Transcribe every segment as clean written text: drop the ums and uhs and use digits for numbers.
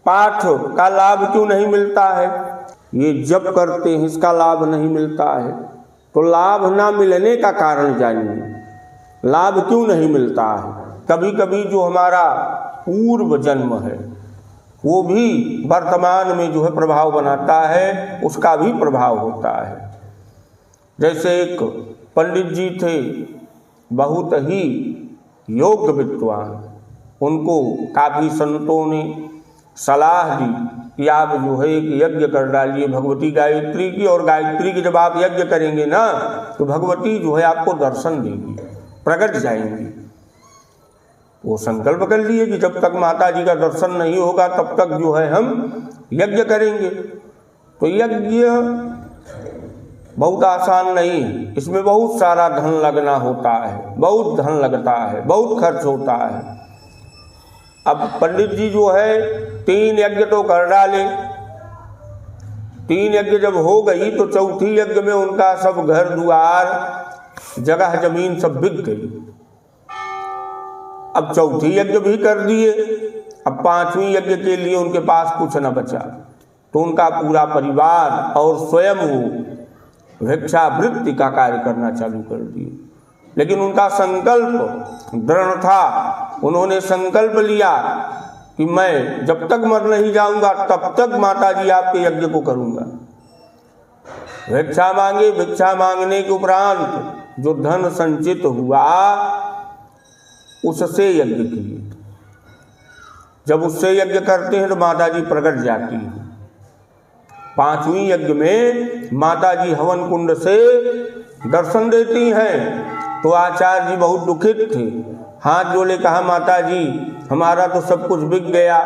पाठ का लाभ क्यों नहीं मिलता है? ये जप करते हैं इसका लाभ नहीं मिलता है। तो लाभ ना मिलने का कारण जानिए, लाभ क्यों नहीं मिलता है। कभी कभी जो हमारा पूर्व जन्म है वो भी वर्तमान में जो है प्रभाव बनाता है, उसका भी प्रभाव होता है। जैसे एक पंडित जी थे, बहुत ही योग्य विद्वान, उनको काफ़ी संतों ने सलाह दी कि आप जो है एक यज्ञ कर डालिए भगवती गायत्री की, और गायत्री की जब आप यज्ञ करेंगे ना तो भगवती जो है आपको दर्शन देंगी, प्रकट जाएंगी। वो संकल्प कर लिए कि जब तक माता जी का दर्शन नहीं होगा तब तक जो है हम यज्ञ करेंगे। तो यज्ञ बहुत आसान नहीं है, इसमें बहुत सारा धन लगना होता है, बहुत धन लगता है, बहुत खर्च होता है। अब पंडित जी जो है 3 यज्ञ तो कर डाले, 3 यज्ञ जब हो गई तो चौथी यज्ञ में उनका सब घर द्वार जगह जमीन सब बिक गई। अब चौथी यज्ञ भी कर दिए, अब 5वीं यज्ञ के लिए उनके पास कुछ न बचा। तो उनका पूरा परिवार और स्वयं वो भिक्षावृत्ति का कार्य करना चालू कर दिए। लेकिन उनका संकल्प दृढ़ था, उन्होंने संकल्प लिया कि मैं जब तक मर नहीं जाऊंगा तब तक माता जी आपके यज्ञ को करूंगा। भिक्षा मांगे, भिक्षा मांगने के उपरांत जो धन संचित हुआ उससे यज्ञ किए। जब उससे यज्ञ करते हैं तो माता जी प्रकट जाती है। 5वीं यज्ञ में माता जी हवन कुंड से दर्शन देती हैं। तो आचार्य जी बहुत दुखित थे, हाथ जोड़े कहा माता जी हमारा तो सब कुछ बिक गया,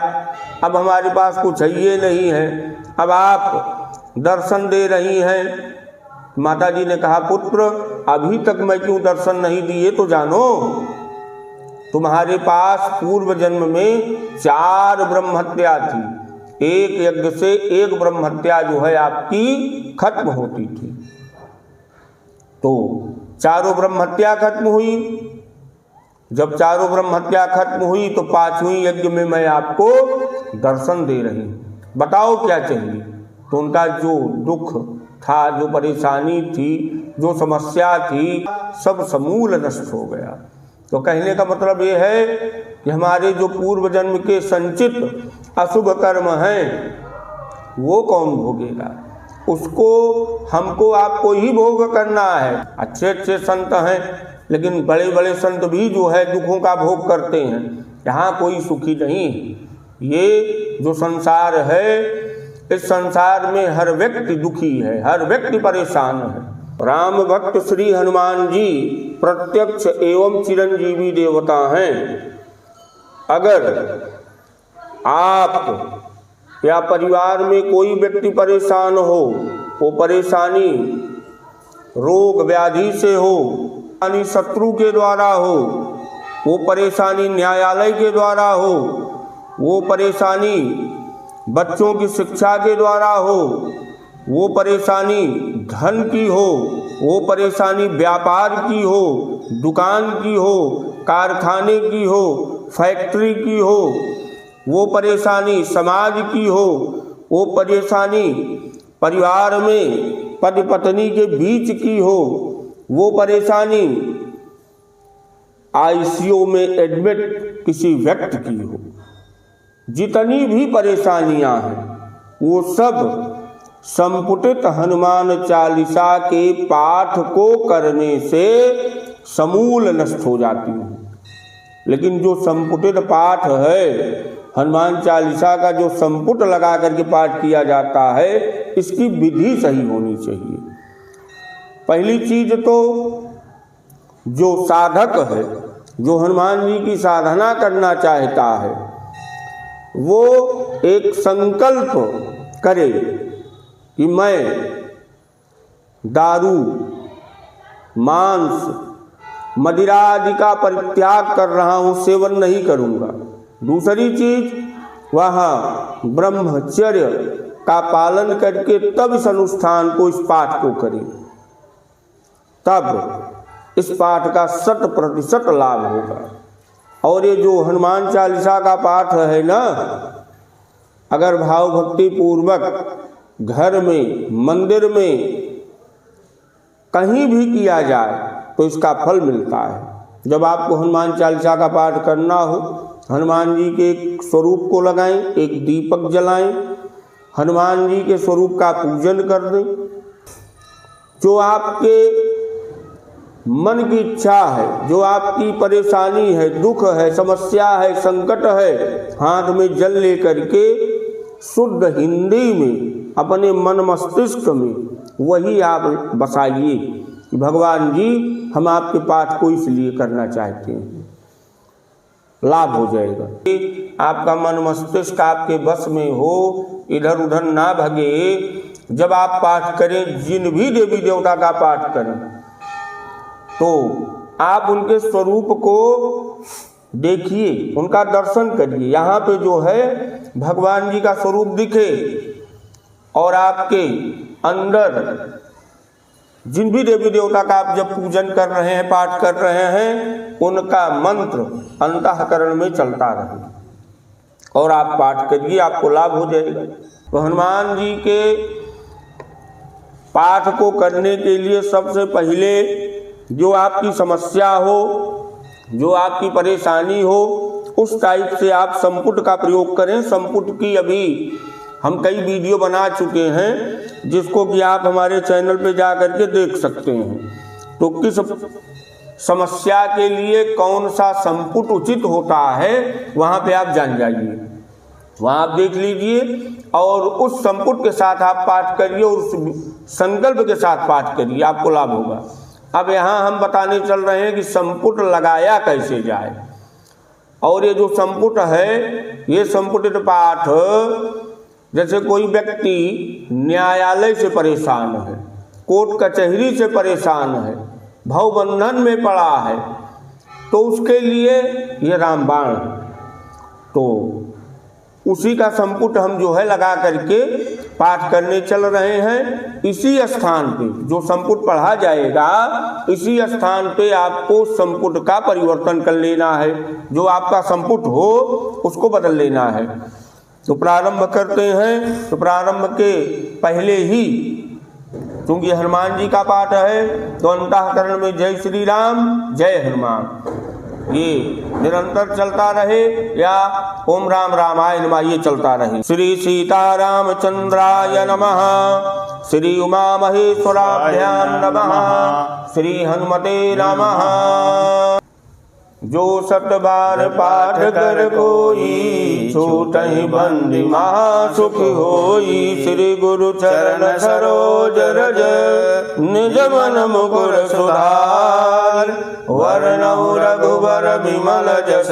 अब हमारे पास कुछ है ये नहीं है, अब आप दर्शन दे रही हैं। माता जी ने कहा पुत्र अभी तक मैं क्यों दर्शन नहीं दिए तो जानो, तुम्हारे पास पूर्व जन्म में 4 ब्रह्महत्या थी, एक यज्ञ से 1 ब्रह्महत्या जो है आपकी खत्म होती थी। तो 4 ब्रह्महत्या खत्म हुई। जब 4 ब्रह्महत्या खत्म हुई तो 5वीं यज्ञ में मैं आपको दर्शन दे रही हूँ, बताओ क्या चाहिए। तो उनका जो दुख था, जो परेशानी थी, जो समस्या थी, सब समूल नष्ट हो गया। तो कहने का मतलब ये है कि हमारे जो पूर्व जन्म के संचित अशुभ कर्म हैं वो कौन भोगेगा, उसको हमको आपको ही भोग करना है। अच्छे अच्छे संत हैं लेकिन बड़े बड़े संत भी जो है दुखों का भोग करते हैं, यहाँ कोई सुखी नहीं। ये जो संसार है, इस संसार में हर व्यक्ति दुखी है, हर व्यक्ति परेशान है। राम भक्त श्री हनुमान जी प्रत्यक्ष एवं चिरंजीवी देवता हैं। अगर आप या परिवार में कोई व्यक्ति परेशान हो, वो परेशानी रोग व्याधि से हो, यानी शत्रु के द्वारा हो, वो परेशानी न्यायालय के द्वारा हो, वो परेशानी बच्चों की शिक्षा के द्वारा हो, वो परेशानी धन की हो, वो परेशानी व्यापार की हो, दुकान की हो, कारखाने की हो, फैक्ट्री की हो, वो परेशानी समाज की हो, वो परेशानी परिवार में पति पत्नी के बीच की हो, वो परेशानी आईसीयू में एडमिट किसी व्यक्ति की हो, जितनी भी परेशानियां हैं वो सब संपुटित हनुमान चालीसा के पाठ को करने से समूल नष्ट हो जाती है। लेकिन जो संपुटित पाठ है, हनुमान चालीसा का जो संपुट लगा करके पाठ किया जाता है, इसकी विधि सही होनी चाहिए। पहली चीज तो जो साधक है, जो हनुमान जी की साधना करना चाहता है, वो एक संकल्प करे कि मैं दारू, मांस, मदिरा आदि का परित्याग कर रहा हूँ, सेवन नहीं करूँगा। दूसरी चीज, वह ब्रह्मचर्य का पालन करके तब इस अनुष्ठान को, इस पाठ को करें, तब इस पाठ का 100% लाभ होगा। और ये जो हनुमान चालीसा का पाठ है ना, अगर भाव भक्ति पूर्वक घर में, मंदिर में, कहीं भी किया जाए तो इसका फल मिलता है। जब आपको हनुमान चालीसा का पाठ करना हो, हनुमान जी के एक स्वरूप को लगाएं, एक दीपक जलाएं, हनुमान जी के स्वरूप का पूजन कर दें। जो आपके मन की इच्छा है, जो आपकी परेशानी है, दुख है, समस्या है, संकट है, हाथ में जल लेकर के शुद्ध हिंदी में अपने मन मस्तिष्क में वही आप बसाइए कि भगवान जी हम आपके पाठ को इसलिए करना चाहते हैं, लाभ हो जाएगा। आपका मन मस्तिष्क आपके बस में हो, इधर उधर ना भगे। जब आप पाठ करें, जिन भी देवी देवता का पाठ करें, तो आप उनके स्वरूप को देखिए, उनका दर्शन करिए। यहाँ पे जो है भगवान जी का स्वरूप दिखे और आपके अंदर जिन भी देवी देवता का आप जब पूजन कर रहे हैं, पाठ कर रहे हैं, उनका मंत्र अंतःकरण में चलता रहे और आप पाठ करिए, आपको लाभ हो जाएगा। तो हनुमान जी के पाठ को करने के लिए सबसे पहले जो आपकी समस्या हो, जो आपकी परेशानी हो, उस टाइप से आप संपुट का प्रयोग करें। संपुट की अभी हम कई वीडियो बना चुके हैं, जिसको कि आप हमारे चैनल पे जा करके देख सकते हैं। तो किस समस्या के लिए कौन सा संपुट उचित होता है, वहाँ पे आप जान जाइए, वहाँ आप देख लीजिए और उस संपुट के साथ आप पाठ करिए और उस संकल्प के साथ पाठ करिए, आपको लाभ होगा। अब यहाँ हम बताने चल रहे हैं कि संपुट लगाया कैसे जाए। और ये जो संपुट है, ये संपुटित पाठ, जैसे कोई व्यक्ति न्यायालय से परेशान है, कोर्ट कचहरी से परेशान है, भवबंधन में पड़ा है, तो उसके लिए ये रामबाण, तो उसी का संपुट हम जो है लगा करके पाठ करने चल रहे हैं। इसी स्थान पे जो संपुट पढ़ा जाएगा, इसी स्थान पे आपको संपुट का परिवर्तन कर लेना है। जो आपका संपुट हो उसको बदल लेना है। तो प्रारंभ करते हैं। तो प्रारंभ के पहले ही, क्योंकि हनुमान जी का पाठ है, तो अंतःकरण में जय श्री राम, जय हनुमान ये निरंतर चलता रहे, या ओम राम रामाय नमः ये चलता रहे। श्री सीतारामचंद्राय नमः, श्री उमा महेश्वराभ्यां नमः, श्री हनुमते नमः। जो 7 बार पाठ कर कोई, छूटहि बंदी महासुख होई। श्री गुरु चरण सरोज रज, निज मन मुकुर सुधार। वर्णौ रघुबर विमल जस,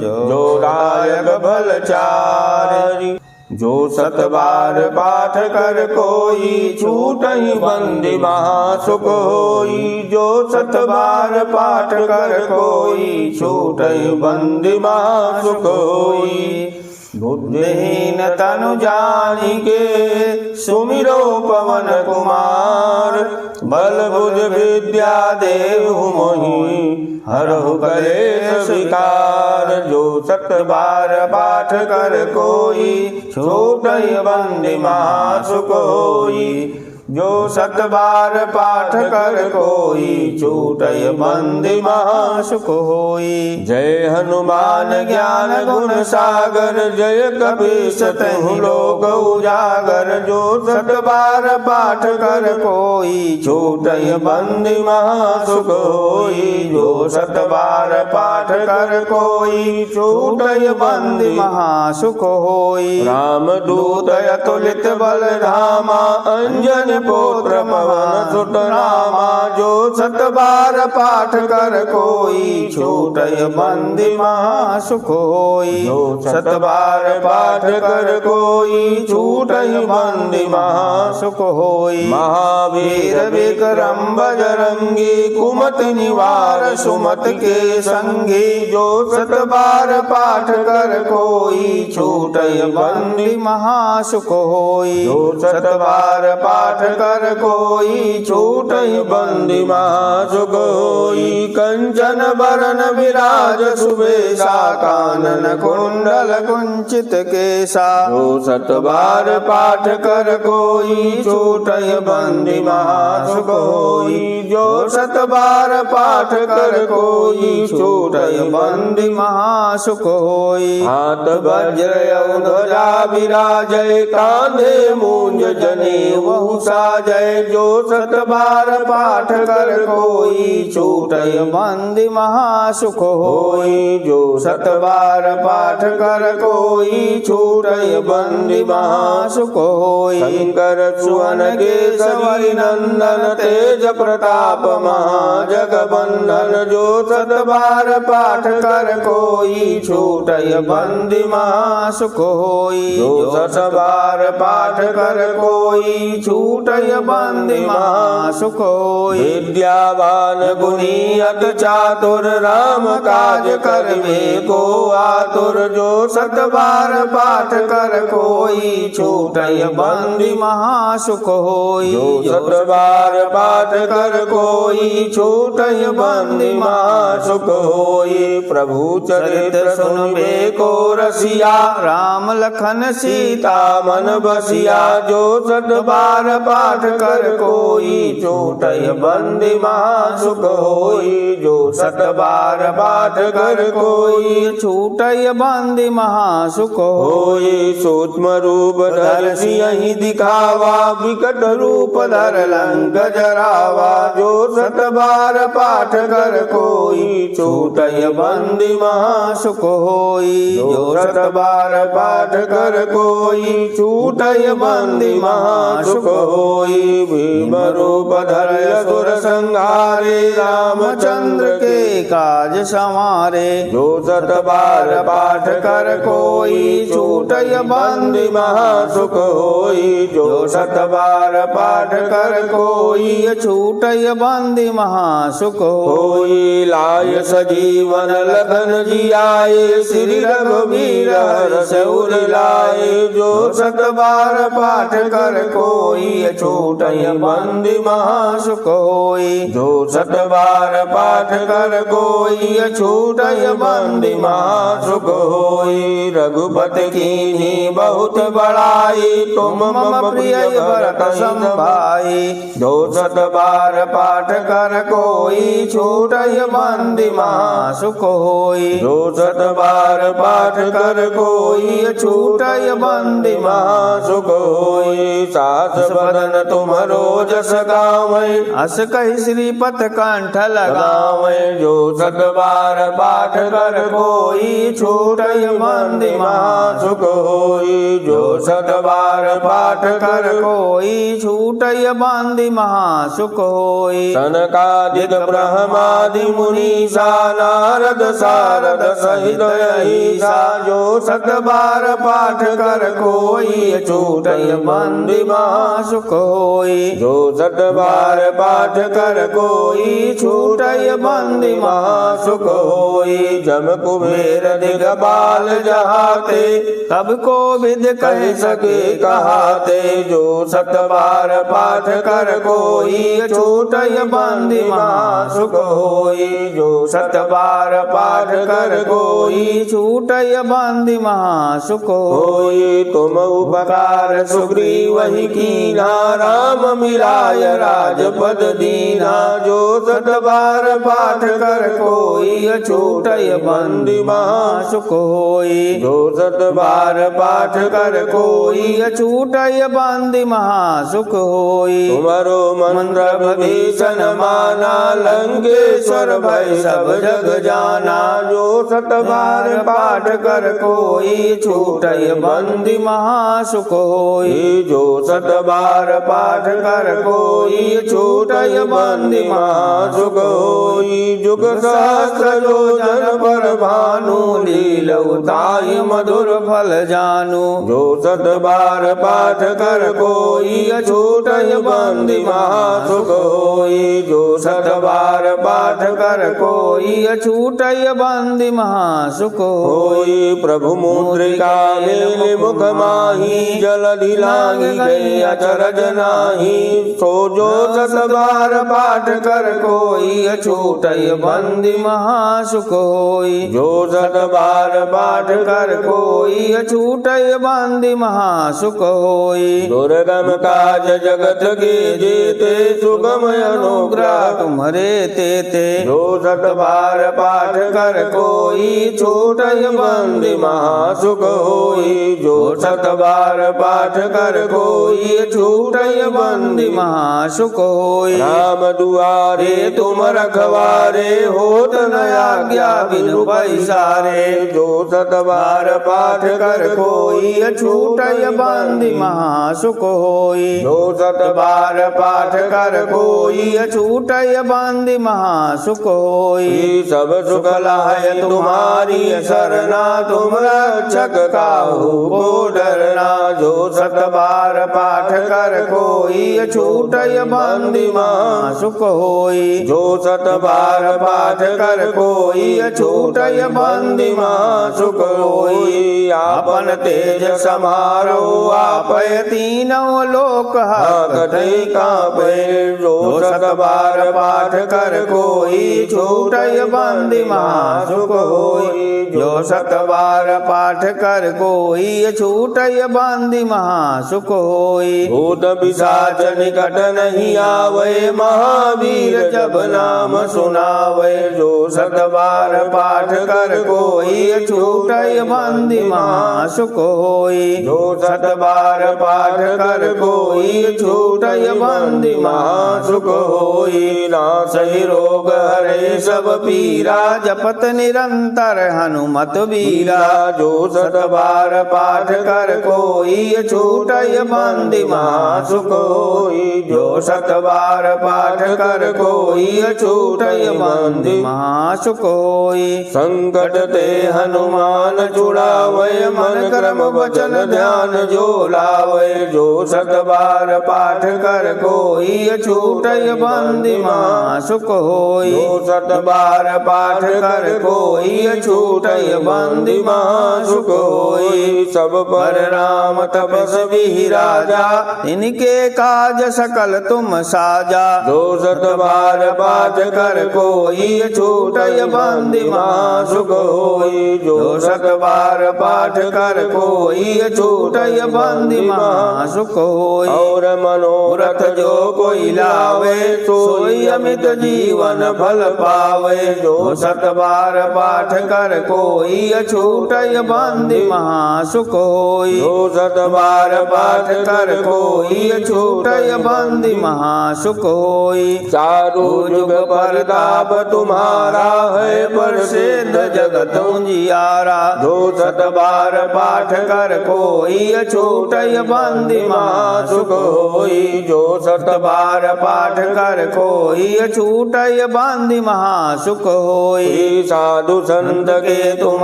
जो दायक भल चारि। जो 7 बार पाठ कर कोई, छूटहि बंदी महासुख होई। जो 7 बार पाठ कर कोई, छूटहि बंदी महासुख होई। बुद्धिहीन तनु जानिके, सुमिरो पवन कुमार। बल बुद्धि विद्या देहु मोहि, हरहु कलेश विकार। जो 7 बार पाठ कर कोई, छूटहि बंदी महासुख होई। जो 7 बार पाठ कर कोई, छूटहि बंदी महासुख होई। जय हनुमान ज्ञान गुण सागर, जय कपीस तिहुँ लोक उजागर। जो 7 बार पाठ कर कोई, छूटहि बंदी महासुख होई। जो 7 बार पाठ कर कोई, छूटहि बंदी महासुख होई। राम दूत अतुलित बल धामा, अंजन पुत्र पवन सुत नामा। जो 7 बार पाठ कर कोई, छूटहि बंदी महासुख होई। जो 7 बार पाठ कर कोई, छूटहि बंदी महासुख होई। महावीर विक्रम बजरंगी, कुमति निवार सुमत के संगी। जो 7 बार पाठ कर कोई, छूटहि बंदी महासुख होई। जो 7 बार पाठ कर कोई छूटहि बंदी महासुख होई। कंचन बरन विराज सुबेसा कानन कुंडल कुंचित केसा। जो 7 बार पाठ कर कोई छूटहि बंदी महासुख होई। जो 7 बार पाठ कर कोई छूटहि बंदी महासुख होई। हाथ वज्र ध्वजा विराजय कांधे मूंज जनेऊ साजय। जो 7 बार पाठ कर कोई छूटहि बंदी महासुख होई। जो 7 बार पाठ कर कोई छूटहि बंदी महासुख होई। शंकर सुवन केसरी नंदन तेज प्रताप महाजगबंधन। जो 7 बार पाठ कर कोई छूटहि बंदी महासुख होई। जो 7 बार पाठ कर कोई छूटहि बंदी महासुख होई। विद्यावान गुणी अति चातुर राम काज करबे को आतुर। जो 7 बार पाठ कर कोई छूटहि बंदी महासुख होई। जो 7 बार पाठ कर कोई छूटहि बंदी महासुख होई। प्रभु चरित्र सुनबे को रसिया राम लखन सीता मन बसिया। जो 7 बार पाठ कर कोई छूटहि बंदी महासुख होई। जो 7 बार पाठ कर कोई छूटहि बंदी महासुख होई। सूक्ष्म रूप धर सियहि दिखावा विकट रूप धर लंक जरावा। जो 7 बार पाठ कर कोई छूटहि बंदी महासुख होई। जो 7 बार पाठ कर कोई छूटहि बंदी महासुख होई। भीम रूप धर असुर संहारे रामचंद्र के काज संवारे। जो 7 बार पाठ कर कोई छूटहि बंदी महासुख होई। जो 7 बार पाठ कर कोई छूटहि बंदी महासुख होई। लाय सजीवन लखन जियाए श्री रघुवीर हर्ष उर लाए। जो 7 बार पाठ कर कोई छूटहि बंदी महासुख होई। जो 7 बार पाठ कर कोई छूटहि बंदी महासुख होई। रघुपति कीन्ही बहुत बड़ाई तुम मम प्रिय भरत सम भाई। जो 7 बार पाठ कर कोई छूटहि बंदी महासुख होई। जो 7 बार पाठ कर कोई छूटहि बंदी महासुख होई। सास बदन तुम्हरो जस गावै अस कहि श्रीपत कंठ लगावै। जो 7 बार पाठ कर कोई छूटहि बंदी महासुख होई। जो 7 बार पाठ कर कोई छूटहि बंदी महासुख होई। सनकादिक ब्रह्मादि मुनीसा नारद सारद सहित अहिसा। जो 7 बार पाठ कर कोई छूटहि बंदी महासुख होई। जो 7 बार पाठ कर कोई छूटहि बंदी महासुख होई। जम कुबेर दिगपाल जहाते तब को विद कह सके कहाते। जो 7 बार पाठ कर कोई छूटहि बंदी महासुख होई। जो 7 बार पाठ कर कोई छूटहि बंदी महासुख होई। तुम उपकार सुग्रीव ही कीन्हा राम मिलाय राजपद दीन्हा। जो 7 बार पाठ कर कोई छूटहि बंदी महासुख होई। जो 7 बार पाठ कर कोई छूटहि बंदी महासुख होई। तुम्हारो मंत्र विभीषण माना लंकेश्वर भय सब जग जाना। जो 7 बार पाठ कर कोई छूटहि बंदी महासुख होई। जो 7 बार पाठ कर कोई छूटहि बंदी महासुख होई। जुग सहस्र योजन पर भानु लीलउ ताहि मधुर फल जानु। जो 7 बार पाठ कर कोई छूटहि बंदी महासुख होई। जो 7 बार पाठ कर कोई छूटहि बंदी महासुख होई। प्रभु मुद्रिका मेल मुख माही जलधि लांघि गई अचरज काज नाही। सो जो 7 बार पाठ कर कोई अछूटय बंदी महासुख होई। जो 7 बार पाठ कर कोई अछूटय बंदी महासुख होई। दुर्गम काज जगत के जेते सुगम अनुग्रह तुम्हारे तेते। जो 7 बार पाठ कर कोई छूटय बंदी महासुख होई। जो 7 बार पाठ कर कोई छूटय बंदी महासुख होई। राम दुआरे तुम रखवारे होत न आज्ञा बिनु पैसारे। जो 7 बार पाठ कर कोई छूटय बंदी महासुख होई। जो 7 बार पाठ कर कोई छूटय बंदी महासुख होई। सब सुख लाय तुम्हारी शरणा तुम रक्षक काहू को डरना। जो 7 बार पाठ कर कोई छूटय बंदी महासुख होई। जो 7 बार पाठ कर कोई छूटय बंदी महासुख होई। आपन तेज समारो आपय तीनों लोक हाकते कांपे। जो 7 बार पाठ कर कोई छूटय बंदी महासुख होई। जो 7 बार पाठ कर कोई छूटय बंदी महासुख होई। भूत पिशाच निकट नहीं आवे महावीर जब नाम सुनावे। जो 7 बार पाठ कर कोई छूटय बंदी महासुख होई। जो 7 बार पाठ कर कोई छूटय बंदी महासुख होई। नासै रोग हरे सब पीरा जपत निरंतर हनुमत बीरा। जो 7 बार पाठ कर कोई छूटय बंदी महासुख होई। जो 7 बार पाठ कर कोई छूटय बंदी महासुख होई। संकट ते हनुमान छुड़ावे मन क्रम वचन ध्यान जो लावे। जो 7 बार पाठ कर कोई छूटय बंदी महासुख होई। जो 7 बार पाठ कर कोई छूटय बंदी महासुख होई। सब पर राम तपस्वी राजा इनके काज सकल तुम साजा। जो 7 बार पाठ कर कोई छूटय बंदी महासुख होई। जो 7 बार पाठ कर कोई छूटय बंदी महासुख होई। और मनोरथ जो कोई लावे सोई अमित जीवन फल पावे। जो 7 बार पाठ कर कोई छूटय बंदी महासुख होई। जो 7 बार पाठ कर कोई छूटय बंदी महासुख होई। चारु जुग परताप तुम्हारा है प्रसिद्ध जगत उजियारा। जो 7 बार पाठ कर कोई छूटय बंदी महासुख होई। जो 7 बार पाठ कर कोई छूटय बंदी महासुख होई। साधु संत के तुम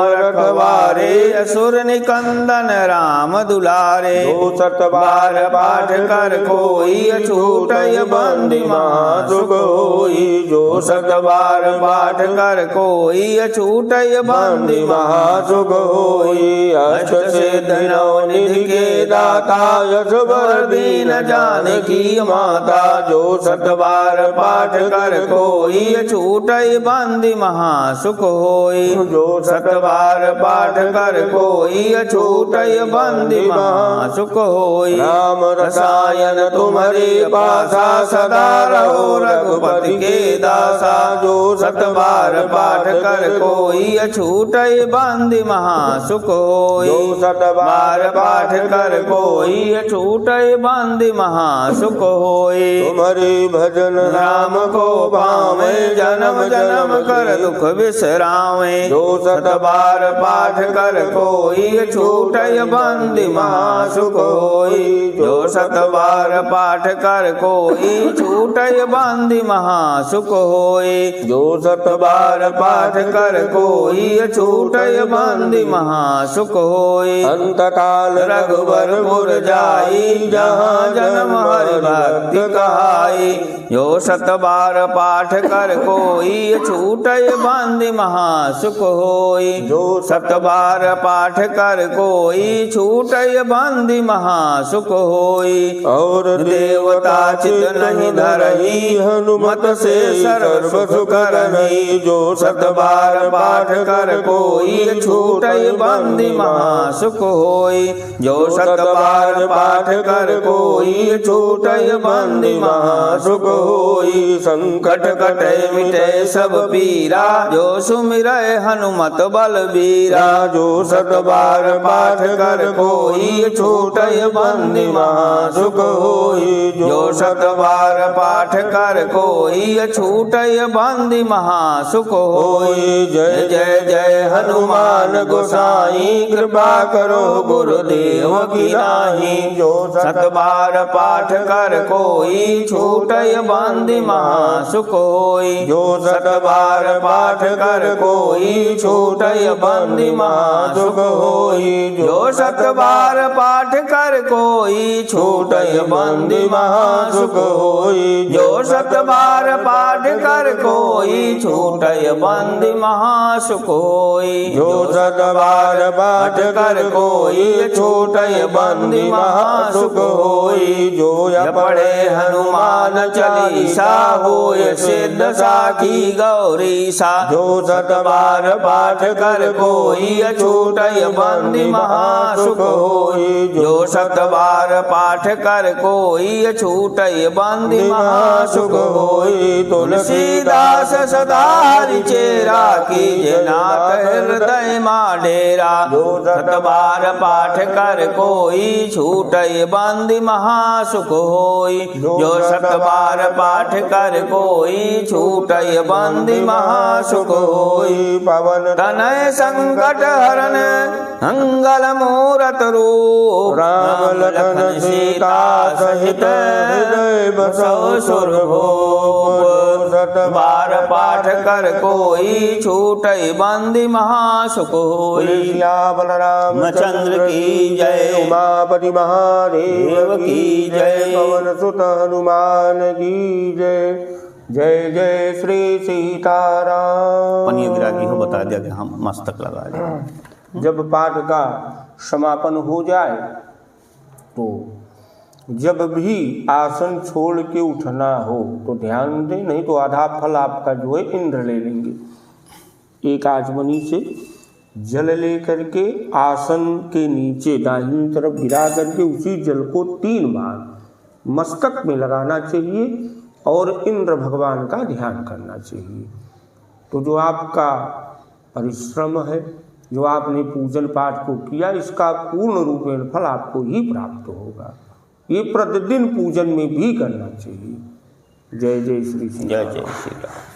रखवारे असुर निकंदन राम दुलारे। जो 7 बार पाठ कर कोई छूटय बंदी महासुख होई। जो 7 बार पाठ कर कोई छूटय बंदी महासुख होई। अष्ट सिद्ध नवनिधि के दाता यश वर दीन जानकी माता। जो 7 बार पाठ कर कोई छूटय बंदी महासुख होई। जो 7 बार पाठ कर कोई छूटय बंदी महासुख होई। राम रसायन तुम्हारे पासा सदा रहो रघुपति के दासा। जो 7 बार पाठ कर कोई छूटय बंदी महासुख होई। जो 7 बार पाठ कर कोई छूटय बंदी महासुख होई। तुम्हारे भजन राम को पावे जन्म जन्म कर दुख विसरावे। जो 7 बार पाठ कर कोई छूटय बंदी महासुख होई। जो 7 बार पाठ कर कोई छूटय बंदी महासुख होई। जो 7 बार पाठ कर कोई छूटय बंदी महासुख होई। अंत काल रघुबरपुर जाई जहाँ जन्म हरि भक्ति कहाई। जो 7 बार पाठ कर कोई छूटय बंदी महासुख होई। जो 7 बार पाठ कर कोई छूटय बंदी बंदी महासुख होई। और देवता चित नहीं धरही हनुमत से सर्व सुख करही। जो सत बार पाठ कर कोई छूटई बंदी महासुख होई। जो सत बार पाठ कर कोई छूटई बंदी महासुख होई। संकट कटे मिटे सब पीरा जो सुमिरै हनुमत बलबीरा। जो सत बार पाठ कर कोई छूटै बंदी महासुख होई। जो सत बार पाठ कर कोई छूटै बंदी महासुख होई। जय जय जय हनुमान गोसाई कृपा करो गुरुदेव की नाहि। जो सत बार पाठ कर कोई छूटै बंदी महासुख होई। जो सत बार पाठ कर कोई छूटै बंदी महासुख होई। जो सत बार पाठ कर कोई छूटै बंदी महासुख होई। जो सत बार पाठ कर कोई छूटै बंदी महासुख होई। जो सत बार पाठ कर कोई छूटै बंदी महासुख होई। जो पढ़े हनुमान चालीसा होय सिद्ध साखी गौरीसा। जो सत बार पाठ कर कोई छूटै बंदी महासुख होई। जो सत बार पाठ कर कोई छूटै बंदी महासुख होई। तुलसीदास सदा हरि चेरा कीजे नाथ हृदय मां डेरा। जो सत बार पाठ कर कोई छूटै बंदी महासुख होई। जो सत बार पाठ कर कोई छूटै बंदी महासुख होई। पवन तनय संकट हरन मंगल मूरत रूप। राम लखन सीता सहित हृदय बसौ सुरभूप। सत बार पाठ कर कोई छूटै बंदी महासुख होई। बलराम चंद्र की जय। उमापति महादेव की जय। पवन सुत हनुमान की जय। जय जय श्री सीताराम। पनिया विरागी हो बता दिया कि हम मस्तक लगा दें। जब पाठ का समापन हो जाए तो जब भी आसन छोड़ के उठना हो तो ध्यान दें, नहीं तो आधा फल आपका जो है इंद्र ले लेंगे। एक आचमनी से जल लेकर के आसन के नीचे दाहिनी तरफ गिरा करके उसी जल को 3 बार मस्तक में लगाना चाहिए और इंद्र भगवान का ध्यान करना चाहिए। तो जो आपका परिश्रम है, जो आपने पूजन पाठ को किया, इसका पूर्ण रूपेण फल आपको ही प्राप्त होगा। ये प्रतिदिन पूजन में भी करना चाहिए। जय जय श्री जय जय श्री राम।